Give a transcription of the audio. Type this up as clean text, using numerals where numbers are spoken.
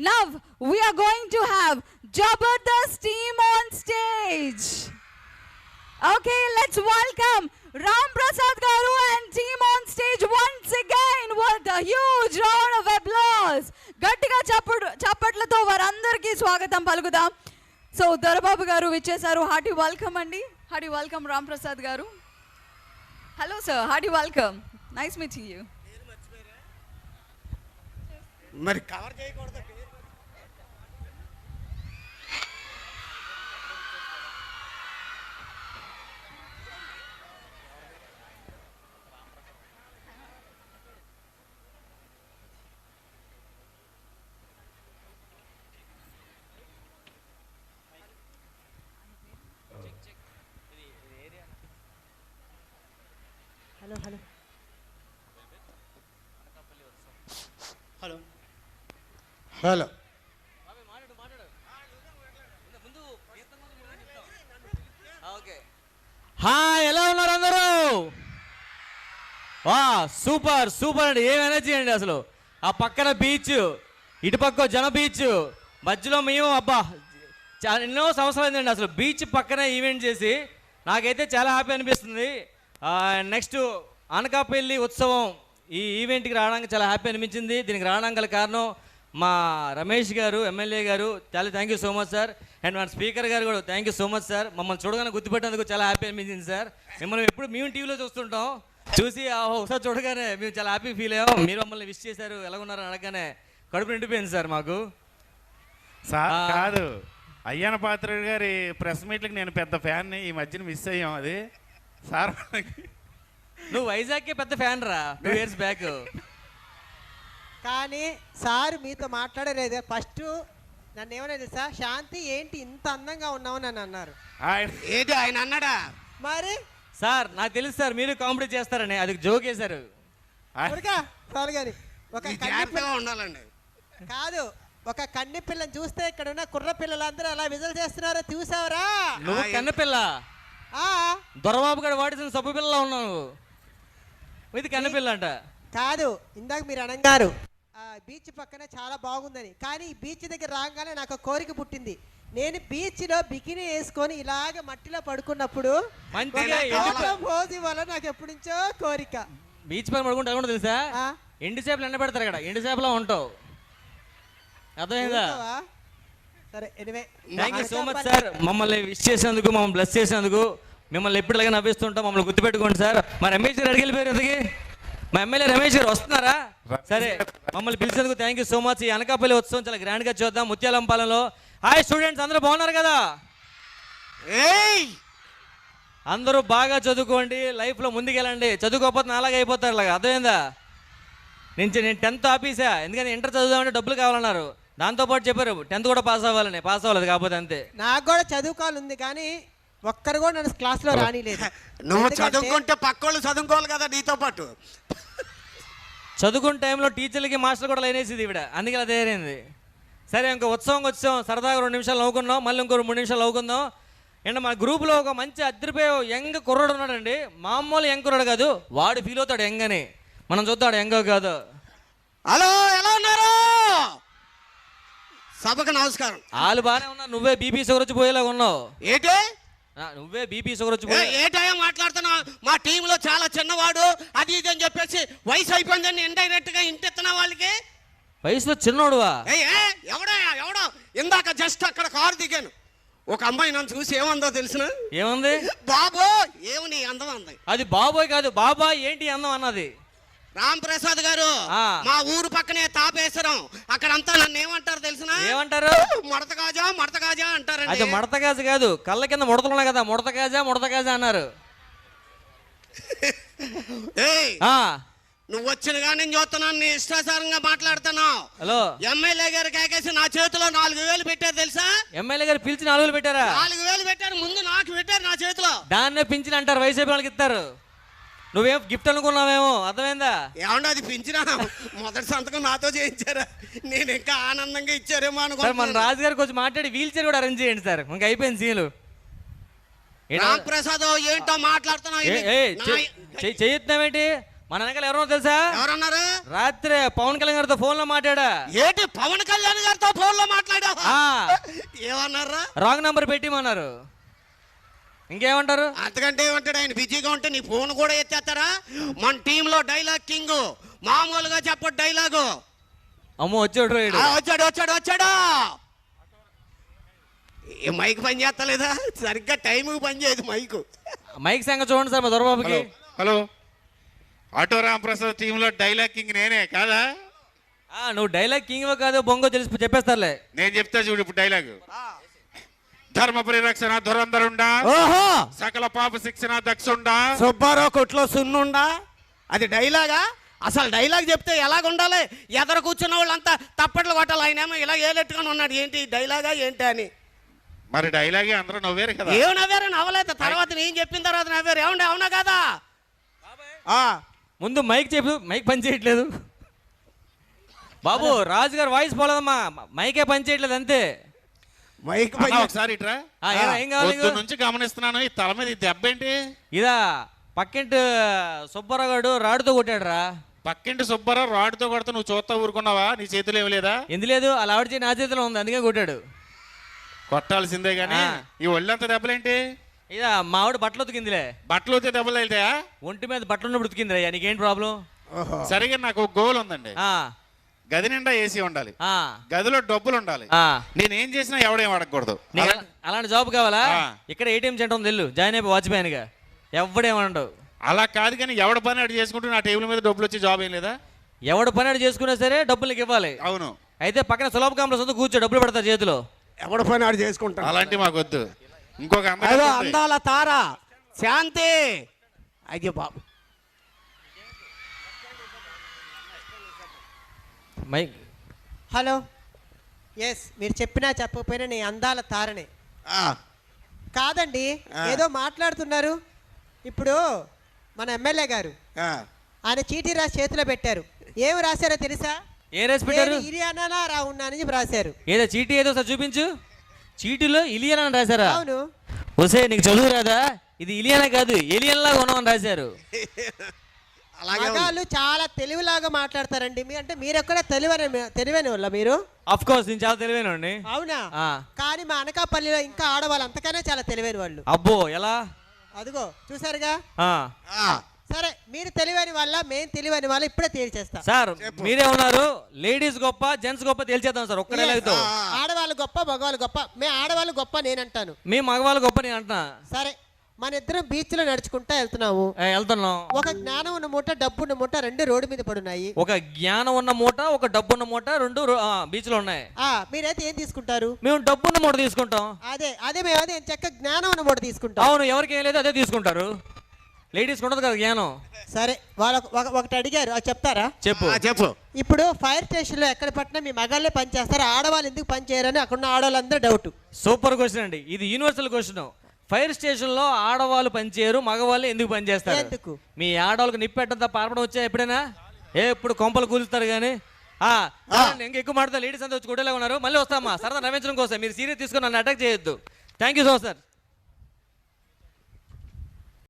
Now we are going to have Jabardast team on stage. Okay, let's welcome Ram Prasad Garu and team on stage once again with a huge round of applause. గట్టిగా చప్పట్లతో వారందరికీ స్వాగతం పలుకుదాం. So Dorababu గారు విచ్చేశారు. Hearty welcome అండి. Hearty welcome Ram Prasad గారు. Hello sir, hearty welcome. Nice meeting you. మరి cover చేయకూడదు. Hello hello hello hello hi, ఎలా ఉన్నారు అందరూ? వా సూపర్ సూపర్ అండి. ఏం ఎనర్జీ అండి అసలు. ఆ పక్కన బీచ్, ఇటుపక్క జన బీచ్, మధ్యలో మేము అబ్బా ఎన్నో సంవత్సరాలు అయిందండి అసలు బీచ్ పక్కన ఈవెంట్ చేసి. నాకైతే చాలా హ్యాపీ అనిపిస్తుంది. నెక్స్ట్ అనకాపల్లి ఉత్సవం ఈ ఈవెంట్కి రావడానికి చాలా హ్యాపీ అనిపించింది. దీనికి రావడానికి గల కారణం మా రమేష్ గారు, ఎమ్మెల్యే గారు. చాలా thank you so much sir. And మన స్పీకర్ గారు కూడా thank you so much sir. మమ్మల్ని చూడగానే గుర్తుపెట్టేందుకు చాలా హ్యాపీ అనిపించింది సార్. మిమ్మల్ని ఎప్పుడు మేము టీవీలో చూస్తుంటాం, చూసి ఒకసారి చూడగానే మేము చాలా హ్యాపీ ఫీల్ అయ్యాం. మీరు మమ్మల్ని విష్ చేశారు, ఎలా ఉన్నారని అడగగానే కడుపు నిండిపోయింది సార్ మాకు. సార్ కాదు, అయ్యన పాత్ర గారి ప్రెస్ మీట్లకి నేను పెద్ద ఫ్యాన్ని. ఈ మధ్యన మిస్ అయ్యాం. అది సార్ నువ్వు వైజాగ్కి పెద్ద ఫ్యాన్ రా 2 years బ్యాక్. కానీ సార్ మీతో మాట్లాడలేదే. ఫస్ట్ నన్ను ఏమన్నా తెలుసా, శాంతి ఏంటి ఇంత అందంగా ఉన్నావు నన్ను అన్నారు. ఏంటి ఆయన అన్నాడా? మరి సార్ నాకు తెలుసు సార్ మీరు కామెడీ చేస్తారని, అది జోక్ వేశారు. సార్ గారి ఒక ఉండాలండి. కాదు, ఒక కన్నె పిల్లని చూస్తే ఇక్కడ ఉన్న కుర్ర పిల్లలందరూ అలా విజువల్ చేస్తున్నారో చూసావరా? నువ్వు కన్నెపిల్ల, దొరబాబు గారు వాడిసిన సబ్బు పిల్లలా ఉన్నావు. ఇది కన్నెపిల్ల అంట. కాదు, ఇందాక మీరు అనగారు బీచ్ పక్కన చాలా బాగుందని. కానీ ఈ బీచ్ దగ్గర రాగానే నాకు కోరిక పుట్టింది. నేను బీచ్లో బికినీ వేసుకొని ఇలాగ మట్టిలో పడుకున్నప్పుడు భోజి వల్ల నాకు ఎప్పటి నుంచో కోరిక. బీచ్ పైన పడుకుంటే కూడా తెలుసా, ఎండు చేపలు ఎండ పెడతారు ఇక్కడ, ఎండు చేపలో ఉంటావు. అర్థమైందా? సరే, anyway thank you so much sir. మమ్మల్ని విష్ చేసేందుకు, మమ్మల్ని బ్లెస్ చేసేందుకు, మిమ్మల్ని ఎప్పటిలాగా నవ్విస్తుంటాం. మమ్మల్ని గుర్తుపెట్టుకోండి సార్. మా రమేష్ గారు అడిగి వెళ్ళిపోయారు. ఎందుకు మా ఎమ్మెల్యే రమేష్ గారు వస్తున్నారా? సరే, మమ్మల్ని పిలిచేందుకు థ్యాంక్ యూ సో మచ్. ఈ అనకాపల్లి ఉత్సవం చాలా గ్రాండ్గా చూద్దాం ముత్యాలంపాలెంలో. హాయ్ స్టూడెంట్స్, అందరూ బాగున్నారు కదా? అందరూ బాగా చదువుకోండి, లైఫ్లో ముందుకెళ్ళండి. చదువుకోకపోతే నాలాగా అయిపోతారు. ఇలాగా అర్థమైందా? నేను 10th ఆపేసా, ఎందుకంటే ఇంటర్ చదువుదామంటే డబ్బులు కావాలన్నారు. దాంతోపాటు చెప్పారు 10th కూడా పాస్ అవ్వాలని. పాస్ అవ్వలేదు, కాకపోతే అంతే. నాకు కూడా చదువుకోవాలని, కానీ ఒక్కరు కూడా నన్ను క్లాస్లో రానిలేదు. నువ్వు చదువుకుంటే పక్కోళ్ళు చదువుకోవాలి కదా నీతో పాటు. చదువుకున్న టైంలో టీచర్లకి మాస్టర్ కూడా లైన్ వేసేది ఈవిడ, అందుకే అలా తయారైంది. సరే, ఇంకో ఉత్సవంకి వచ్చాం, సరదాగా 2 నిమిషాలు నవ్వుకున్నాం, మళ్ళీ ఇంకో 3 నిమిషాలు నవ్వుకుందాం. అండ్ మా గ్రూప్లో ఒక మంచి అద్దరిపోయే యంగ్ కుర్రాడు ఉన్నాడండి. మామూలు యంగ్ కుర్రాడు కాదు, వాడు ఫీల్ అవుతాడు యంగ్ అని. మనం చూద్దాడు యంగ్ కాదు. హలో, ఎలా ఉన్నారు? సభకు నమస్కారం. వాళ్ళు బాగానే ఉన్నారు, నువ్వే బీపీ షుగర్ వచ్చి పోయేలాగా ఉన్నావు. ఏంటి? నువ్వే బీపీ షుగర్ వచ్చి పోయి ఏటయా మాట్లాడుతున్నావు? మా టీంలో చాలా చిన్నవాడు అది ఇది అని చెప్పేసి వయసు అయిపోయిందని ఇండైరెక్ట్ గా ఇంటెత్తున్నా వాళ్ళకి. వయసులో చిన్నోడువా? ఎవడో ఇందాక జస్ట్ అక్కడ కారు దిగాను, ఒక అమ్మాయి నన్ను చూసి ఏమందో తెలిసిన? ఏముంది? బాబో ఏమి నీ అందం అంది. అది బాబోయ్ కాదు, బాబాయ్ ఏంటి అందం అన్నది. రామ్ ప్రసాద్ గారు, మా ఊరు పక్కనే తాపేశ్వరం, అక్కడంతా నన్ను ఏమంటారు తెలిసిన? ఏమంటారు? మడతగాజా అంటారు. అది మడతగాజు కాదు, కళ్ళ కింద ముడతలున్నాయి కదా, ముడతగాజా అన్నారు. నువ్వు వచ్చిన కానీ నేను చూస్తున్నాను, నీ ఇష్టాసారంగా మాట్లాడుతున్నావు. హలో, ఎమ్మెల్యే గారు కేకేసి నా చేతిలో 4,000 పెట్టారు తెలుసా? ఎమ్మెల్యే గారు పిలిచి 4,000 పెట్టారా? 4,000 పెట్టారు, ముందు నాకు పెట్టారు నా చేతిలో. దాన్నే పింఛన్ అంటారు, వైసీపీ వాళ్ళకి ఇస్తారు. నువ్వేం గిఫ్ట్ అనుకున్నావేమో, అర్థమైందా? ఏమన్నా అది పింఛనా? మొదటి సంతకం నాతో చేయించారా? నేను ఇంకా ఆనందంగా ఇచ్చారేమో అనుకో. మన రాజుగారు కొంచెం మాట్లాడి వీల్ చైర్ కూడా అరేంజ్ చేయండి సార్, ఇంకా అయిపోయింది సీన్లు. రామ్ ప్రసాద్ ఏంటో మాట్లాడుతున్నావు? చేయొద్దామేంటి? మన వెనకాల ఎవరో తెలుసా? ఎవరన్నారు? రాత్రి పవన్ కళ్యాణ్ గారితో ఫోన్ లో మాట్లాడా. ఏంటి పవన్ కళ్యాణ్ గారితో ఫోన్ లో మాట్లాడా? ఏమన్నారా? రాంగ్ నంబర్ పెట్టిమన్నారు. ఇంకేమంటారు? అంతకంటే ఏమంటాడు ఆయన? బిజీగా ఉంటే నీ ఫోన్ కూడా ఎత్తేస్తారా? మన టీంలో డైలాగ్ కింగ్, మామూలుగా చెప్పడు డైలాగు. అమ్మో వచ్చాడు రైడు. వచ్చాడు వచ్చాడు వచ్చాడు. ఈ మైక్ పని చేస్తలేదా? సరిగ్గా టైంకి పని చేయదు మైకు. మైక్ సంగతి చూడండి సార్ మా దొరబాబుకి. హలో, ఆటో రాంప్రసాద్ టీంలో డైలాగ్ కింగ్ నేనే కాదా? నువ్వు డైలాగ్ కింగ్ కాదు బొంగో తెలిసి చెప్పేస్తారులే. నేను చెప్తా చూడు ఇప్పుడు డైలాగ్. ధర్మ పరిరక్షణ ధురంధరుండా, ఓహో సకల పాప శిక్షణ దక్షుండా, సుబ్బారావు కొట్లో సున్నుండా. అది డైలాగా? అసలు డైలాగ్ చెప్తే ఎలాగ ఉండాలి? ఎదర కూర్చున్న వాళ్ళంతా తప్పట్లు కొట్టాలి. ఆయన ఏమో ఇలా ఏలెట్టుకొని ఉన్నాడు. ఏంటి డైలాగా ఏంటి అని. మరి డైలాగే అందరూ నవ్వేరు కదా. ఏం నవ్వారు? నవ్వలేదు. తర్వాత నేను చెప్పిన తర్వాత నవ్వారు. ఏమండి అవునా కదా? ముందు మైక్ చెప్పు. మైక్ పని చేయట్లేదు బాబు. రాజు గారు వాయిస్ పోలేదమ్మా, మైకే పని చేయట్లేదు అంతే. మైక్ అన్నా, ఒకసారి ఇట్రా. ఏం కావాలి? పొద్దు నుంచి గమనిస్తున్నాను ఈ తల మీద ఈ దెబ్బ ఏంటి? ఇదా పక్కింటి సుబ్బారావు గారు రాడుతో కొట్టాడు రా. పక్కింటి సుబ్బారావు రాడ్తో కొడితే నువ్వు చూస్తా ఊరుకున్నావా? నీ చేతులు ఏమి లేదా? ఎందుకు లేదు? అలా ఆవిడ చేయి నా చేతిలో ఉంది అందుకే కొట్టాడు. కొట్టాల్సిందే గానీ ఈ ఒళ్ళంత దెబ్బలేంటి? ఇదా మా ఆవిడ బట్టలు ఉతికిందిలే. బట్టలు వచ్చే దెబ్బలు వెళ్తాయా? ఒంటి మీద బట్టలు ఉన్నప్పుడు ఉతికిందిరా. నీకేంటి ప్రాబ్లం? సరిగా నాకు ఒక గోల్ ఉందండి. గది నిండా ఏసీ ఉండాలి, గదిలో డబ్బులు ఉండాలి. నేనేం చేసినా ఎవడేం అడగకూడదు. అలాంటి జాబ్ కావాలా? ఇక్కడ ఏటీఎం సెంటర్ ఉంది వెళ్ళు, జాయిన్ అయిపో వాచ్మెన్గా. ఎవడేమంటావు? అలా కాదు కానీ ఎవడ పని అటు చేసుకుంటూ నా టేబుల్ మీద డబ్బులు వచ్చి జాబ్ ఏం లేదా? ఎవడు పని అటు చేసుకున్నా సరే డబ్బులకి ఇవ్వాలి. అవును. అయితే పక్కన సులభ కాంప్లెక్స్ ఉంది, కూర్చో, డబ్బులు పడతారు చేతిలో. ఎవడ పని ఆడు చేసుకుంటా. అలాంటి మాకు వద్దు. ఇంకొక అందాల తార శాంతి. అయ్యో బాబు. మైక్. హలో, ఎస్, మీరు చెప్పినా చెప్పకపోయినా నేను అందాల తారనే. కాదండి, ఏదో మాట్లాడుతున్నారు. ఇప్పుడు మన ఎమ్మెల్యే గారు ఆయన చీటీ రాసి చేతిలో పెట్టారు. ఏమి రాశారో తెలుసా? ఏ రాసి పెట్టారు? ఇలియానా రావున్నా అని రాశారు. ఏదో చీటీ ఏదో సార్ చూపించు. చీటీలో ఇలియన్ అని రాశారా? అవును. ఒసే నీకు చదువు రాదా? ఇది ఇలియనా కాదు ఎలియన్ లాగా ఉన్నామని రాశారు. మగాళ్ళు చాలా తెలివిలాగా మాట్లాడతారండి. అంటే మీరు ఎక్కడ తెలివైన వాళ్ళ మీరు? అఫ్ కోర్స్ నేను చాలా తెలివైన. అవునా? కానీ మా అనకాపల్లిలో ఇంకా ఆడవాళ్ళు అంతకనే చాలా తెలివైన వాళ్ళు. అబ్బో ఎలా? అదిగో చూసారుగా. సరే, మీరు తెలివైన వాళ్ళ, మేము తెలివైన వాళ్ళ, ఇప్పుడే తేల్చేస్తాం సార్. మీరే ఉన్నారు, లేడీస్ గొప్ప జెంట్స్ గొప్ప తేల్చేద్దాం సార్ ఒక్కడే లైతో. ఆడవాళ్ళు గొప్ప మగవాళ్ళు గొప్ప. మేము ఆడవాళ్ళు గొప్ప నేనంటాను, మీ మగవాళ్ళు గొప్ప నేను అంటున్నా. సరే, మన ఇద్దరం బీచ్ లో నడుచుకుంటా వెళ్తున్నాము. వెళ్తున్నాం. ఒక జ్ఞానం ఉన్న మూట, డబ్బు ఉన్న మూట రెండు రోడ్డు మీద పడున్నాయి. ఒక జ్ఞానం ఉన్న మూట, ఒక డబ్బు ఉన్న మూట రెండు బీచ్ లో ఉన్నాయి. మీరైతే ఏం తీసుకుంటారు? మేము డబ్బు ఉన్న మూట తీసుకుంటాం. అదే మేము అదే చక్క జ్ఞానం ఉన్న మూట తీసుకుంటాం. అవును, ఎవరికి ఏం లేదు అదే తీసుకుంటారు. లేడీస్ ఉండదు కదా జ్ఞానం. సరే, వాళ్ళు ఒకటి అడిగారు, అది చెప్తారా? చెప్పు. ఇప్పుడు ఫైర్ స్టేషన్ లో ఎక్కడ పట్టినా మీ మగాళ్ళే పని చేస్తారు, ఆడవాళ్ళు ఎందుకు పని చేయరని అక్కడ ఆడవాళ్ళందరూ డౌట్. సూపర్ క్వశ్చన్ అండి, ఇది యూనివర్సల్ క్వశ్చన్. ఫైర్ స్టేషన్ లో ఆడవాళ్ళు పనిచేయరు, మగవాళ్ళు ఎందుకు పనిచేస్తారు? ఎందుకు? మీ ఆడవాళ్ళకి నిప్పెట్టడం తప్ప పారపడం వచ్చా ఎప్పుడైనా? ఎప్పుడు కొంపలు కూలుస్తారు కానీ. ఇంకా ఎక్కువ మాట్లాడతా, లేడీస్ అంతా వచ్చి కొట్టేలా ఉన్నారు. మళ్ళీ వస్తామా సరదా నవ్వించడం కోసం. మీరు సీరియస్ తీసుకొని నన్ను అటాక్ చేయొద్దు. Thank you so much sir.